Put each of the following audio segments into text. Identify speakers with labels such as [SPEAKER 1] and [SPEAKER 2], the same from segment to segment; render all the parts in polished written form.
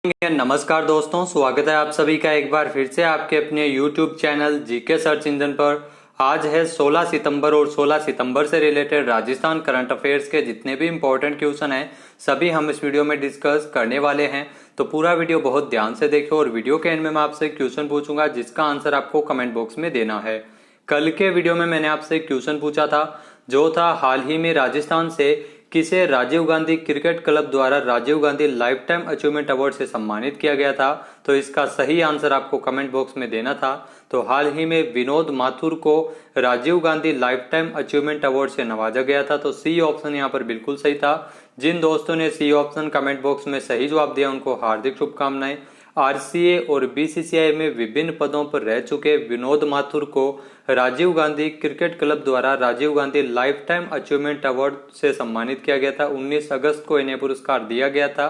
[SPEAKER 1] नमस्कार दोस्तों, स्वागत है आप सभी का एक बार फिर से आपके अपने YouTube channel GK search engine पर। आज है 16 सितंबर और 16 सितंबर से रिलेटेड राजस्थान करंट अफेयर्स के जितने भी इम्पोर्टेंट क्वेश्चन हैं सभी हम इस वीडियो में डिस्कस करने वाले हैं। तो पूरा वीडियो बहुत ध्यान से देखो और वीडियो के एंड में मैं आपसे क्वेश्चन पूछूंगा जिसका आंसर आपको कमेंट बॉक्स में देना है। कल के वीडियो में मैंने आपसे क्वेश्चन पूछा था जो था हाल ही में राजस्थान से किसे राजीव गांधी क्रिकेट क्लब द्वारा Rajiv Gandhi lifetime achievement award से सम्मानित किया गया था। तो इसका सही आंसर आपको कमेंट बॉक्स में देना था। तो हाल ही में विनोद माथुर को Rajiv Gandhi lifetime achievement award से नवाजा गया था। तो सी ऑप्शन यहाँ पर बिल्कुल सही था। जिन दोस्तों ने सी ऑप्शन कमेंट बॉक्स में सही जवाब दिया उनको हार्दिक शुभकामनाएं। आरसीए और बीसीसीआई में विभिन्न पदों पर रह चुके विनोद माथुर को राजीव गांधी क्रिकेट क्लब द्वारा Rajiv Gandhi lifetime achievement award से सम्मानित किया गया था। 19 अगस्त को इन्हें पुरस्कार दिया गया था।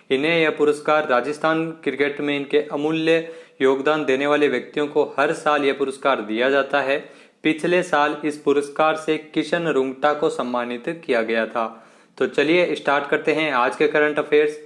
[SPEAKER 1] इन्हें यह पुरस्कार राजस्थान क्रिकेट में इनके अमूल्य योगदान देने वाले व्यक्तियों को हर साल यह पुरस्कार दिया जाता है। पिछले साल इस पुरस्कार से किशन रुंगटा को सम्मानित किया गया था। तो चलिए स्टार्ट करते हैं आज के करंट अफेयर्स।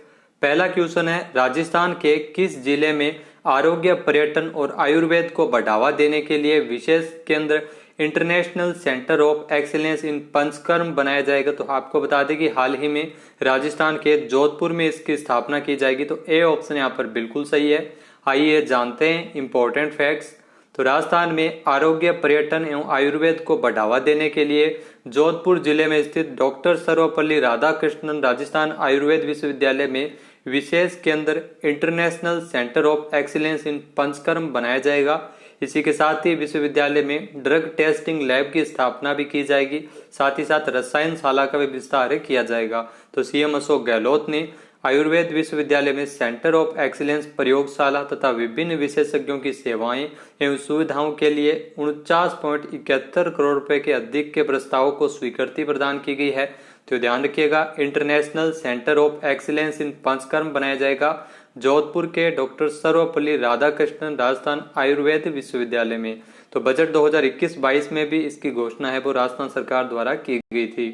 [SPEAKER 1] पहला क्वेश्चन है, राजस्थान के किस जिले में आरोग्य पर्यटन और आयुर्वेद को बढ़ावा देने के लिए विशेष केंद्र international centre of excellence in panchakarma बनाया जाएगा? तो आपको बता दें कि हाल ही में राजस्थान के जोधपुर में इसकी स्थापना की जाएगी। तो ए ऑप्शन यहाँ पर बिल्कुल सही है। आइए जानते हैं इंपॉर्टेंट फैक्ट्स। तो राजस्थान में आरोग्य पर्यटन एवं आयुर्वेद को बढ़ावा देने के लिए जोधपुर जिले में स्थित डॉक्टर सर्वपल्ली राधाकृष्णन राजस्थान आयुर्वेद विश्वविद्यालय में विशेष केंद्र international centre of excellence in panchakarma बनाया जाएगा। इसी के साथ ही विश्वविद्यालय में ड्रग टेस्टिंग लैब की स्थापना भी की जाएगी। साथ ही साथ रसायनशाला का भी विस्तार किया जाएगा। तो सीएम अशोक गहलोत ने आयुर्वेद विश्वविद्यालय में सेंटर ऑफ एक्सीलेंस प्रयोगशाला तथा विभिन्न विशेषज्ञों की सेवाएं एवं सुविधाओं के लिए 49.71 करोड़ रुपए के अधिक के प्रस्तावों को स्वीकृति प्रदान की गई है। तो ध्यान रखिएगा, international centre of excellence in panchakarma बनाया जाएगा जोधपुर के डॉक्टर सर्वपल्ली राधाकृष्णन राजस्थान आयुर्वेद विश्वविद्यालय में। तो बजट 2021-22 में भी इसकी घोषणा है वो राजस्थान सरकार द्वारा की गई थी।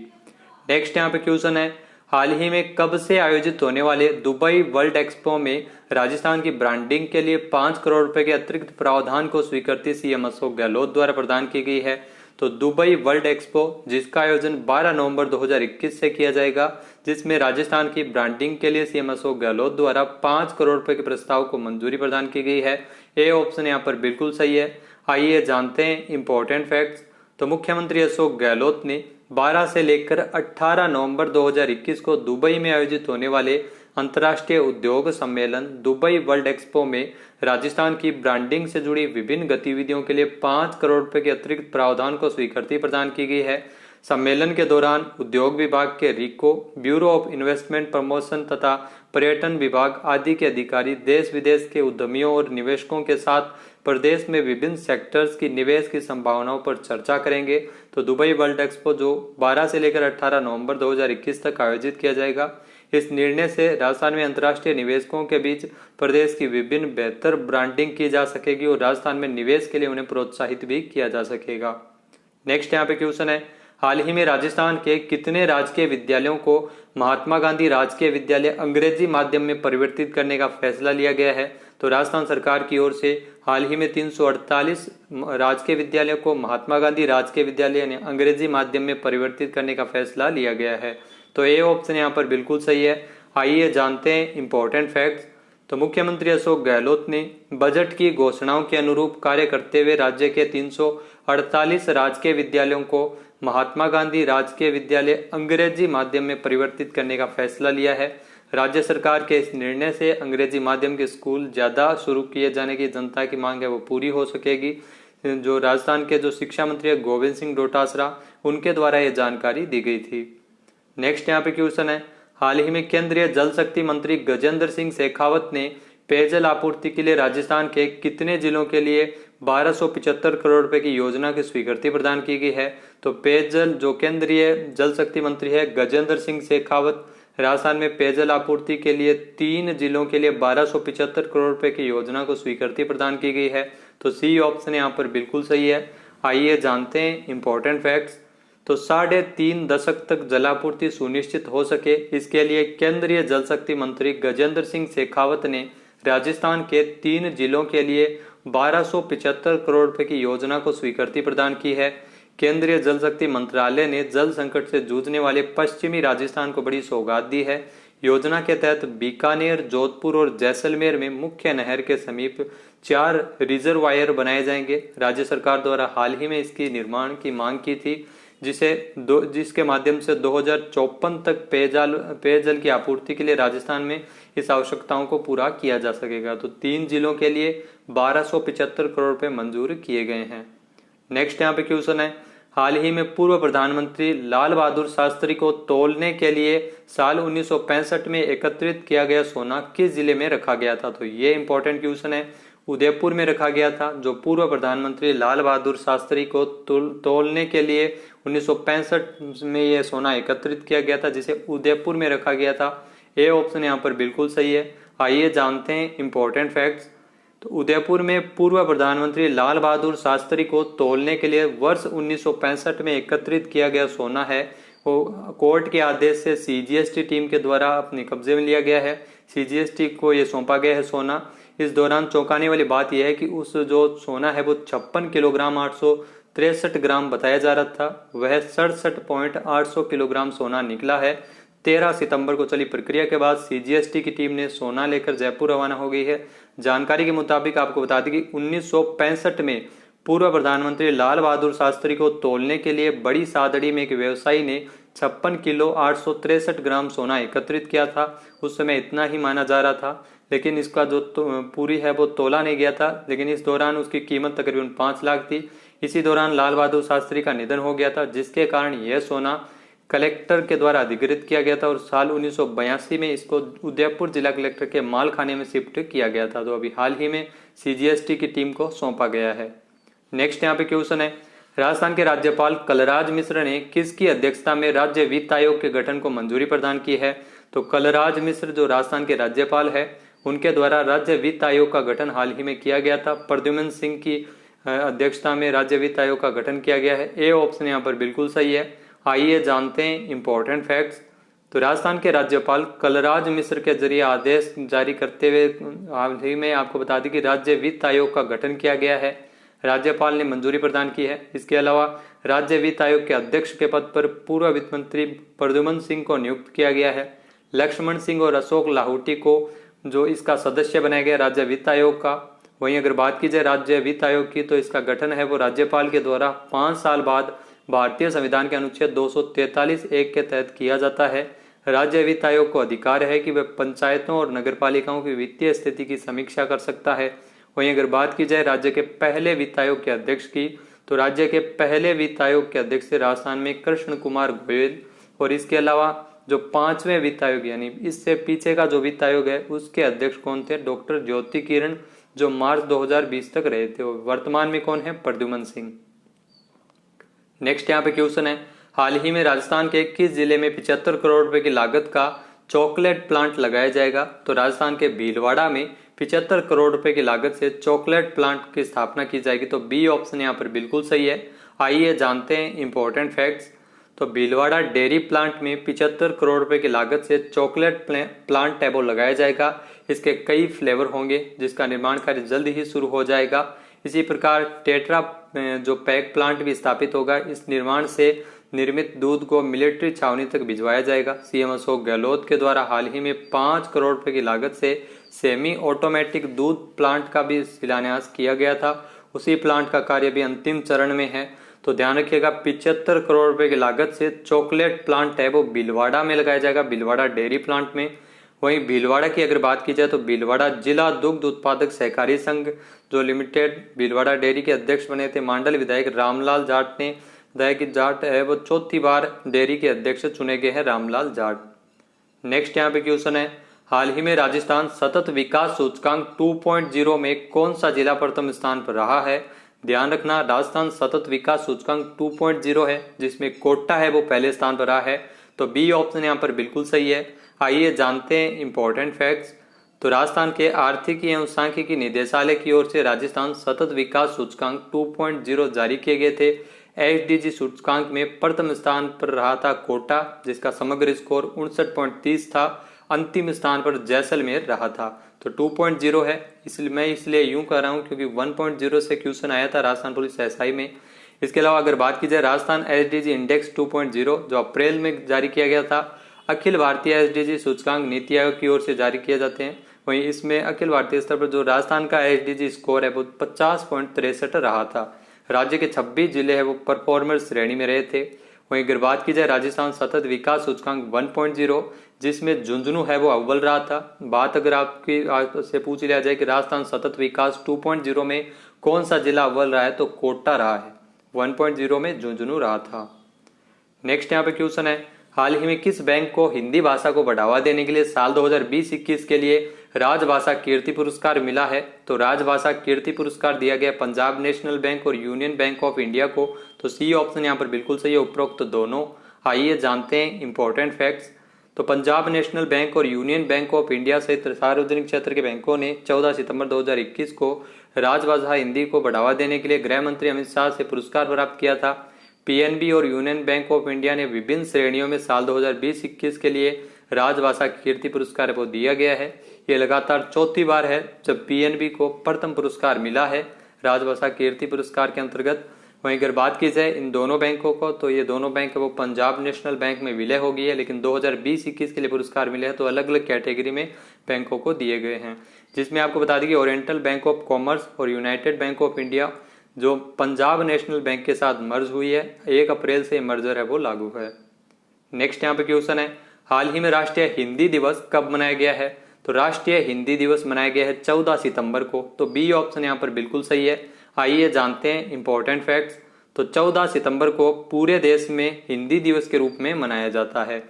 [SPEAKER 1] नेक्स्ट यहाँ पे क्वेश्चन है, हाल ही में कब से आयोजित होने वाले दुबई वर्ल्ड एक्सपो में राजस्थान की ब्रांडिंग के लिए 5 करोड़ रुपए के अतिरिक्त प्रावधान को स्वीकृति सीएम अशोक गहलोत द्वारा प्रदान की गई है। तो दुबई वर्ल्ड एक्सपो जिसका आयोजन 12 नवंबर 2021 से किया जाएगा, जिसमें राजस्थान की ब्रांडिंग के लिए सीएम अशोक गहलोत द्वारा 5 करोड़ रुपए के प्रस्ताव को मंजूरी प्रदान की गई है। ए ऑप्शन यहाँ पर बिल्कुल सही है। आइए जानते हैं इंपॉर्टेंट फैक्ट्स। तो मुख्यमंत्री अशोक गहलोत ने 12 से लेकर 18 नवंबर 2021 को दुबई में आयोजित होने वाले अंतर्राष्ट्रीय उद्योग सम्मेलन दुबई वर्ल्ड एक्सपो में राजस्थान की ब्रांडिंग से जुड़ी विभिन्न गतिविधियों के लिए 5 करोड़ रुपए के अतिरिक्त प्रावधान को स्वीकृति प्रदान की गई है। सम्मेलन के दौरान उद्योग विभाग के रिको, ब्यूरो ऑफ इन्वेस्टमेंट प्रमोशन तथा पर्यटन विभाग आदि के अधिकारी देश विदेश के उद्यमियों और निवेशकों के साथ प्रदेश में विभिन्न सेक्टर्स की निवेश की संभावनाओं पर चर्चा करेंगे। तो दुबई वर्ल्ड एक्सपो जो 12 से लेकर 18 नवंबर 2021 तक आयोजित किया जाएगा, इस निर्णय से राजस्थान में अंतर्राष्ट्रीय निवेशकों के बीच प्रदेश की विभिन्न बेहतर ब्रांडिंग की जा सकेगी और राजस्थान में निवेश के लिए उन्हें प्रोत्साहित भी किया जा सकेगा। नेक्स्ट यहाँ पे क्वेश्चन है, हाल ही में राजस्थान के कितने राजकीय विद्यालयों को महात्मा गांधी राजकीय विद्यालय अंग्रेजी माध्यम में परिवर्तित करने का फैसला लिया गया है? तो राजस्थान सरकार की ओर से हाल ही में 348 राजकीय विद्यालयों को महात्मा गांधी राजकीय विद्यालय यानी अंग्रेजी माध्यम में परिवर्तित करने का फैसला लिया गया है। तो ए ऑप्शन यहाँ पर बिल्कुल सही है। आइए जानते हैं इंपॉर्टेंट फैक्ट्स। तो मुख्यमंत्री अशोक गहलोत ने बजट की घोषणाओं के अनुरूप कार्य करते हुए राज्य के 348 राजकीय विद्यालयों को महात्मा गांधी राजकीय विद्यालय अंग्रेजी माध्यम में परिवर्तित करने का फैसला लिया है। राज्य सरकार के इस निर्णय से अंग्रेजी माध्यम के स्कूल ज्यादा शुरू किए जाने की जनता की मांग है वो पूरी हो सकेगी। जो राजस्थान के जो शिक्षा मंत्री है गोविंद सिंह डोटासरा, उनके द्वारा ये जानकारी दी गई थी। नेक्स्ट यहाँ पे क्वेश्चन है, हाल ही में केंद्रीय जल शक्ति मंत्री गजेंद्र सिंह शेखावत ने पेयजल आपूर्ति के लिए राजस्थान के कितने जिलों के लिए 1275 करोड़ रुपए की योजना की स्वीकृति प्रदान की गई है? तो पेयजल जो केंद्रीय जल शक्ति मंत्री है गजेंद्र सिंह शेखावत राजस्थान में पेयजल आपूर्ति के लिए 3 जिलों के लिए 1275 करोड़ रुपए की योजना को स्वीकृति प्रदान की गई है। तो सी ऑप्शन यहाँ पर बिल्कुल सही है। आइए जानते हैं इंपॉर्टेंट फैक्ट्स। तो 3.5 दशक तक जलापूर्ति सुनिश्चित हो सके, इसके लिए केंद्रीय जल शक्ति मंत्री गजेंद्र सिंह शेखावत ने राजस्थान के 3 जिलों के लिए 1275 करोड़ रुपए की योजना को स्वीकृति प्रदान की है। केंद्रीय जल शक्ति मंत्रालय ने जल संकट से जूझने वाले पश्चिमी राजस्थान को बड़ी सौगात दी है। योजना के तहत बीकानेर, जोधपुर और जैसलमेर में मुख्य नहर के समीप 4 रिजर्वायर बनाए जाएंगे। राज्य सरकार द्वारा हाल ही में इसकी निर्माण की मांग की थी, जिसके माध्यम से 2054 तक पेयजल की आपूर्ति के लिए राजस्थान में इस आवश्यकताओं को पूरा किया जा सकेगा। तो 3 जिलों के लिए 1275 करोड़ रुपए मंजूर किए गए हैं। नेक्स्ट यहाँ पे क्वेश्चन है, हाल ही में पूर्व प्रधानमंत्री लाल बहादुर शास्त्री को तौलने के लिए साल 1965 में एकत्रित किया गया सोना किस जिले में रखा गया था? तो ये इंपॉर्टेंट क्वेश्चन है। उदयपुर में रखा गया था। जो पूर्व प्रधानमंत्री लाल बहादुर शास्त्री को तौलने के लिए 1965 में यह सोना एकत्रित किया गया था, जिसे उदयपुर में रखा गया था। ए ऑप्शन यहाँ पर बिल्कुल सही है। आइए जानते हैं इंपॉर्टेंट फैक्ट्स। तो उदयपुर में पूर्व प्रधानमंत्री लाल बहादुर शास्त्री को तौलने के लिए वर्ष 1965 में एकत्रित किया गया सोना है, वो कोर्ट के आदेश से सीजीएसटी टीम के द्वारा अपने कब्जे में लिया गया है। सीजीएसटी को ये सौंपा गया है सोना। इस दौरान चौंकाने वाली बात यह है कि उस जो सोना है वो 56 किलोग्राम 863 ग्राम बताया जा रहा था, वह 67.800 किलोग्राम सोना निकला है। 13 सितंबर को चली प्रक्रिया के बाद सीजीएसटी की टीम ने सोना लेकर जयपुर रवाना हो गई है। जानकारी के मुताबिक आपको बता दें कि 1965 में पूर्व प्रधानमंत्री लाल बहादुर शास्त्री को तौलने के लिए बड़ी सादड़ी में एक व्यवसायी ने 56 किलो 863 ग्राम सोना एकत्रित किया था। उस समय इतना ही माना जा रहा था, लेकिन इसका जो पूरी है वो तोला नहीं गया था। लेकिन इस दौरान उसकी कीमत तकरीबन 5 लाख थी। इसी दौरान लाल बहादुर शास्त्री का निधन हो गया था, जिसके कारण यह सोना कलेक्टर के द्वारा अधिकृत किया गया था और साल 1982 में इसको उदयपुर जिला कलेक्टर के मालखाने में शिफ्ट किया गया था। तो अभी हाल ही में सीजीएसटी की टीम को सौंपा गया है। नेक्स्ट यहाँ पे क्वेश्चन है, राजस्थान के राज्यपाल कलराज मिश्र ने किसकी अध्यक्षता में राज्य वित्त आयोग के गठन को मंजूरी प्रदान की है? तो कलराज मिश्र जो राजस्थान के राज्यपाल है, उनके द्वारा राज्य वित्त आयोग का गठन हाल ही में किया गया था। प्रद्युम्न सिंह की अध्यक्षता में राज्य वित्त आयोग का गठन किया गया है। ए ऑप्शन यहाँ पर बिल्कुल सही है। आइए जानते हैं इंपॉर्टेंट फैक्ट्स। तो राजस्थान के राज्यपाल कलराज मिश्र के जरिए आदेश जारी करते हुए हाल ही में आपको बता दें कि राज्य वित्त आयोग का गठन किया गया है। राज्यपाल ने मंजूरी प्रदान की है। इसके अलावा राज्य वित्त आयोग के अध्यक्ष के पद पर पूर्व वित्त मंत्री प्रद्युम्न सिंह को नियुक्त किया गया है। लक्ष्मण सिंह और अशोक लाहौटी को जो इसका सदस्य बनाया गया राज्य वित्त आयोग का। वहीं अगर बात की जाए राज्य वित्त आयोग की, तो इसका गठन है वो राज्यपाल के द्वारा 5 साल बाद भारतीय संविधान के अनुच्छेद 243(1) के तहत किया जाता है। राज्य वित्त आयोग को अधिकार है कि वह पंचायतों और नगरपालिकाओं की वित्तीय स्थिति की समीक्षा कर सकता है। वहीं अगर बात की जाए राज्य के पहले वित्त आयोग के अध्यक्ष की, तो राज्य के पहले वित्त आयोग के अध्यक्ष राजस्थान में कृष्ण कुमार गोयल। और इसके अलावा जो 5वें वित्त आयोग यानी इससे पीछे का जो वित्त आयोग है, उसके अध्यक्ष कौन थे? डॉक्टर ज्योति किरण, जो मार्च 2020 तक रहे थे। वर्तमान में कौन है? प्रद्युम्न सिंह। नेक्स्ट यहाँ पे क्वेश्चन है, हाल ही में राजस्थान के किस जिले में 75 करोड़ रुपए की लागत का चॉकलेट प्लांट लगाया जाएगा? तो राजस्थान के भीलवाड़ा में 75 करोड़ रुपए की लागत से चॉकलेट प्लांट की स्थापना की जाएगी। तो बी ऑप्शन यहाँ पर बिल्कुल सही है। आइए जानते हैं इंपॉर्टेंट फैक्ट्स। तो भीलवाड़ा डेयरी प्लांट में 75 करोड़ रुपए की लागत से चॉकलेट प्लांट टैबो लगाया जाएगा। इसके कई फ्लेवर होंगे, जिसका निर्माण कार्य जल्द ही शुरू हो जाएगा। इसी प्रकार टेट्रा जो पैक प्लांट भी स्थापित होगा। इस निर्माण से निर्मित दूध को मिलिट्री छावनी तक भिजवाया जाएगा। सीएम अशोक गहलोत के द्वारा हाल ही में 5 करोड़ रुपए की लागत से सेमी ऑटोमेटिक दूध प्लांट का भी शिलान्यास किया गया था। उसी प्लांट का कार्य भी अंतिम चरण में है। तो ध्यान रखिएगा, 75 करोड़ रुपए की लागत से चॉकलेट प्लांट है वो भीलवाड़ा में लगाया जाएगा, भीलवाड़ा डेयरी प्लांट में। वहीं भीलवाड़ा की अगर बात की जाए तो भीलवाड़ा जिला दुग्ध उत्पादक सहकारी संघ जो लिमिटेड भीलवाड़ा डेयरी के अध्यक्ष बने थे मंडल विधायक रामलाल जाट ने। विधायक जाट है वो 4थी बार डेयरी के अध्यक्ष चुने गए हैं, रामलाल जाट। नेक्स्ट यहाँ पे क्वेश्चन है, हाल ही में राजस्थान सतत विकास सूचकांक 2.0 में कौन सा जिला प्रथम स्थान पर रहा है? ध्यान रखना, राजस्थान सतत विकास सूचकांक 2.0 है, जिसमें कोटा है वो पहले स्थान पर रहा है। तो बी ऑप्शन यहाँ पर बिल्कुल सही है। आइए जानते हैं इंपॉर्टेंट फैक्ट्स। तो राजस्थान के आर्थिकी एवं सांख्यिकी निदेशालय की ओर से राजस्थान सतत विकास सूचकांक 2.0 जारी किए गए थे। एचडीजी सूचकांक में प्रथम स्थान पर रहा था कोटा, जिसका समग्र स्कोर 59.30 था। अंतिम स्थान पर जैसलमेर रहा था। तो 2.0 है, इसलिए मैं यूं कर रहा हूं क्योंकि 1.0 से क्वेश्चन आया था राजस्थान पुलिस एसआई में। इसके अलावा अगर बात की जाए राजस्थान एसडीजी इंडेक्स 2.0 जो अप्रैल में जारी किया गया था, अखिल भारतीय एसडीजी सूचकांक नीति आयोग की ओर से जारी किए जाते हैं। वहीं इसमें अखिल भारतीय स्तर पर जो राजस्थान का एसडीजी स्कोर है वो 50.63 रहा था। राज्य के 26 जिले है वो परफॉर्मर श्रेणी में रहे थे। वहीं अगर बात की जाए राजस्थान सतत विकास सूचकांक 1.0 जिसमें झुंझुनू है वो अव्वल रहा था। बात अगर आपकी से पूछ लिया जाए कि राजस्थान सतत विकास 2.0 में कौन सा जिला अव्वल रहा है तो कोटा रहा है। 1.0 में झुंझुनू रहा था। नेक्स्ट यहाँ पे क्वेश्चन है, हाल ही में किस बैंक को हिंदी भाषा को बढ़ावा देने के लिए साल 2020-21 के लिए राजभाषा कीर्ति पुरस्कार मिला है? तो राजभाषा कीर्ति पुरस्कार दिया गया पंजाब नेशनल बैंक और यूनियन बैंक ऑफ इंडिया को। तो सी ऑप्शन यहाँ पर बिल्कुल सही है, उपरोक्त दोनों। आइए जानते हैं इंपॉर्टेंट फैक्ट्स। तो पंजाब नेशनल बैंक और यूनियन बैंक ऑफ इंडिया सहित सार्वजनिक क्षेत्र के बैंकों ने 14 सितंबर 2021 को राजभाषा हिंदी को बढ़ावा देने के लिए गृह मंत्री अमित शाह से पुरस्कार प्राप्त किया था। पीएनबी और यूनियन बैंक ऑफ इंडिया ने विभिन्न श्रेणियों में साल 2020-21 के लिए राजभाषा कीर्ति पुरस्कार को दिया गया है। ये लगातार चौथी बार है जब पीएनबी को प्रथम पुरस्कार मिला है राजभाषा कीर्ति पुरस्कार के अंतर्गत। वहीं अगर बात की जाए इन दोनों बैंकों को, तो ये दोनों बैंक है वो पंजाब नेशनल बैंक में विलय हो गई है, लेकिन 2020-21 के लिए पुरस्कार मिले हैं तो अलग अलग कैटेगरी में बैंकों को दिए गए हैं। जिसमें आपको बता दें कि ओरिएंटल बैंक ऑफ कॉमर्स और यूनाइटेड बैंक ऑफ इंडिया जो पंजाब नेशनल बैंक के साथ मर्ज हुई है, 1 अप्रैल से मर्जर है वो लागू है। नेक्स्ट यहाँ पे क्वेश्चन है, हाल ही में राष्ट्रीय हिंदी दिवस कब मनाया गया है? तो राष्ट्रीय हिंदी दिवस मनाया गया है 14 सितंबर को। तो बी ऑप्शन यहाँ पर बिल्कुल सही है। आइए जानते हैं इंपॉर्टेंट फैक्ट्स। तो 14 सितंबर को पूरे देश में हिंदी दिवस के रूप में मनाया जाता है।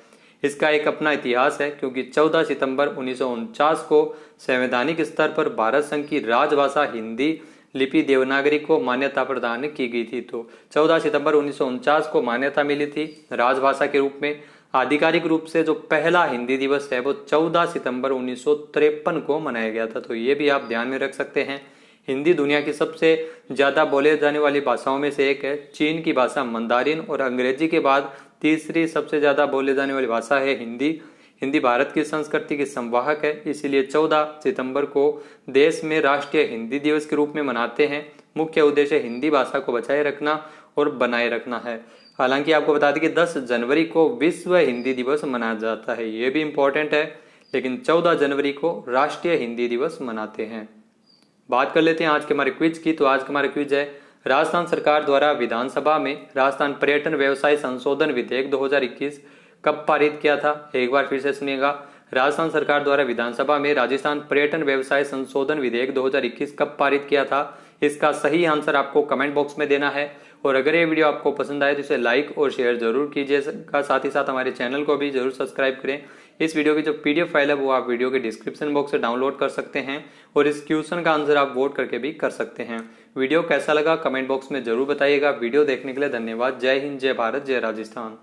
[SPEAKER 1] इसका एक अपना इतिहास है क्योंकि 14 सितंबर 1949 को संवैधानिक स्तर पर भारत संघ की राजभाषा हिंदी लिपि देवनागरी को मान्यता प्रदान की गई थी। तो 14 सितंबर 1949 को मान्यता मिली थी राजभाषा के रूप में। आधिकारिक रूप से जो पहला हिंदी दिवस है वो 14 सितंबर 1953 को मनाया गया था। तो ये भी आप ध्यान में रख सकते हैं। हिंदी दुनिया की सबसे ज्यादा बोले जाने वाली भाषाओं में से एक है। चीन की भाषा मंदारिन और अंग्रेजी के बाद तीसरी सबसे ज्यादा बोले जाने वाली भाषा है हिंदी। हिंदी भारत की संस्कृति की संवाहक है, इसीलिए 14 सितंबर को देश में राष्ट्रीय हिंदी दिवस के रूप में मनाते हैं। मुख्य उद्देश्य हिंदी भाषा को बचाए रखना और बनाए रखना है। हालांकि आपको बता दें कि 10 जनवरी को विश्व हिंदी दिवस मनाया जाता है, ये भी इंपॉर्टेंट है, लेकिन 14 जनवरी को राष्ट्रीय हिंदी दिवस मनाते हैं। बात कर लेते हैं आज के हमारे क्विज की। तो आज का हमारा क्विज है, राजस्थान सरकार द्वारा विधानसभा में राजस्थान पर्यटन व्यवसाय संशोधन विधेयक 2021 कब पारित किया था? एक बार फिर से सुनिएगा, राजस्थान सरकार द्वारा विधानसभा में राजस्थान पर्यटन व्यवसाय संशोधन विधेयक 2021 कब पारित किया था? इसका सही आंसर आपको कमेंट बॉक्स में देना है। और अगर ये वीडियो आपको पसंद आए तो इसे लाइक और शेयर जरूर कीजिएगा। साथ ही साथ हमारे चैनल को भी जरूर सब्सक्राइब करें। इस वीडियो की जो पीडीएफ फाइल है वो आप वीडियो के डिस्क्रिप्शन बॉक्स से डाउनलोड कर सकते हैं और इस क्वेश्चन का आंसर आप वोट करके भी कर सकते हैं। वीडियो कैसा लगा कमेंट बॉक्स में जरूर बताइएगा। वीडियो देखने के लिए धन्यवाद। जय हिंद, जय भारत, जय राजस्थान।